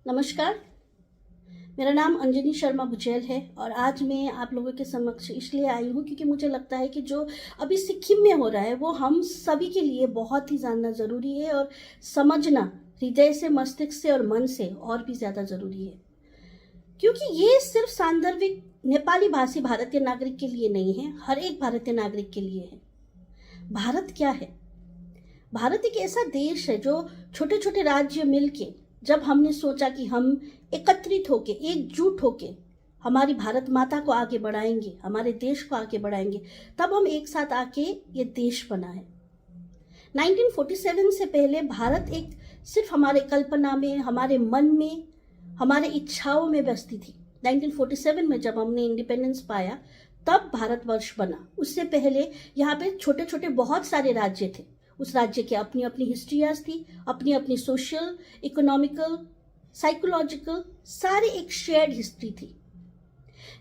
नमस्कार, मेरा नाम अंजनी शर्मा भुजेल है और आज मैं आप लोगों के समक्ष इसलिए आई हूँ क्योंकि मुझे लगता है कि जो अभी सिक्किम में हो रहा है वो हम सभी के लिए बहुत ही जानना ज़रूरी है और समझना हृदय से, मस्तिष्क से और मन से और भी ज़्यादा ज़रूरी है। क्योंकि ये सिर्फ सांदर्भिक नेपाली भाषी भारतीय नागरिक के लिए नहीं है, हर एक भारतीय नागरिक के लिए है। भारत क्या है? भारत एक ऐसा देश है जो छोटे छोटे राज्य मिलके, जब हमने सोचा कि हम एकत्रित होके, एकजुट होके हमारी भारत माता को आगे बढ़ाएंगे, हमारे देश को आगे बढ़ाएंगे, तब हम एक साथ आके ये देश बना है। 1947 से पहले भारत एक सिर्फ हमारे कल्पना में, हमारे मन में, हमारे इच्छाओं में बसती थी। 1947 में जब हमने इंडिपेंडेंस पाया तब भारतवर्ष बना। उससे पहले यहाँ पे छोटे छोटे बहुत सारे राज्य थे। उस राज्य की अपनी अपनी हिस्ट्रियाज थी, अपनी अपनी सोशल, इकोनॉमिकल, साइकोलॉजिकल, सारी एक शेयर्ड हिस्ट्री थी।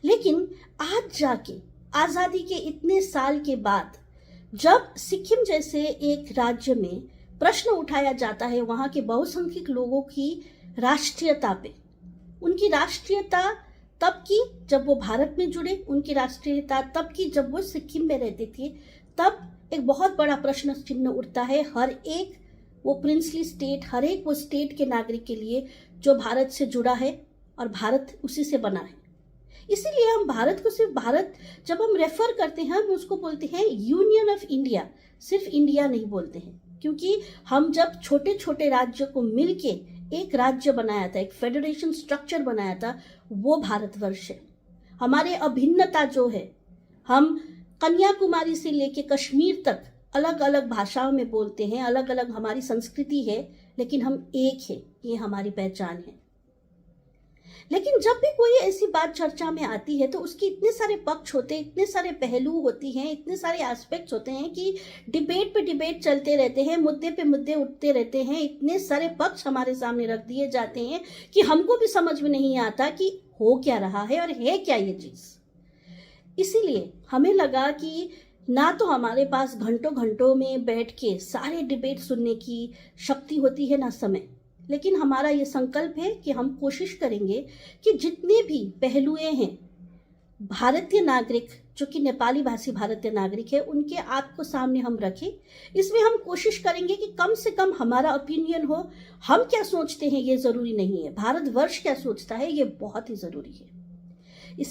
लेकिन आज जाके आज़ादी के इतने साल के बाद जब सिक्किम जैसे एक राज्य में प्रश्न उठाया जाता है वहाँ के बहुसंख्यक लोगों की राष्ट्रीयता पे, उनकी राष्ट्रीयता तब की जब वो भारत में जुड़े, उनकी राष्ट्रीयता तब की जब वो सिक्किम में रहते थे, तब एक बहुत बड़ा प्रश्न चिन्ह उठता है हर एक वो प्रिंसली स्टेट, हर एक वो स्टेट के नागरिक के लिए जो भारत से जुड़ा है और भारत उसी से बना है। इसीलिए हम भारत को सिर्फ भारत जब हम रेफर करते हैं हम उसको बोलते हैं यूनियन ऑफ इंडिया, सिर्फ इंडिया नहीं बोलते हैं। क्योंकि हम जब छोटे छोटे राज्यों को मिलके एक राज्य बनाया था, एक फेडरेशन स्ट्रक्चर बनाया था, वो भारतवर्ष है। हमारे अभिन्नता जो है, हम कन्याकुमारी से लेके कश्मीर तक अलग अलग भाषाओं में बोलते हैं, अलग अलग हमारी संस्कृति है, लेकिन हम एक है, ये हमारी पहचान है। लेकिन जब भी कोई ऐसी बात चर्चा में आती है तो उसके इतने सारे पक्ष होते हैं, इतने सारे पहलू होती हैं, इतने सारे एस्पेक्ट्स होते हैं कि डिबेट पे डिबेट चलते रहते हैं, मुद्दे पे मुद्दे उठते रहते हैं, इतने सारे पक्ष हमारे सामने रख दिए जाते हैं कि हमको भी समझ में नहीं आता कि हो क्या रहा है और है क्या ये चीज़। इसीलिए हमें लगा कि ना तो हमारे पास घंटों घंटों में बैठ के सारे डिबेट सुनने की शक्ति होती है, ना समय। लेकिन हमारा ये संकल्प है कि हम कोशिश करेंगे कि जितने भी पहलुएं हैं भारतीय नागरिक, जो कि नेपाली भाषी भारतीय नागरिक है, उनके आपको सामने हम रखें। इसमें हम कोशिश करेंगे कि कम से कम हमारा ओपिनियन हो। हम क्या सोचते हैं ये ज़रूरी नहीं है, भारतवर्ष क्या सोचता है ये बहुत ही ज़रूरी है।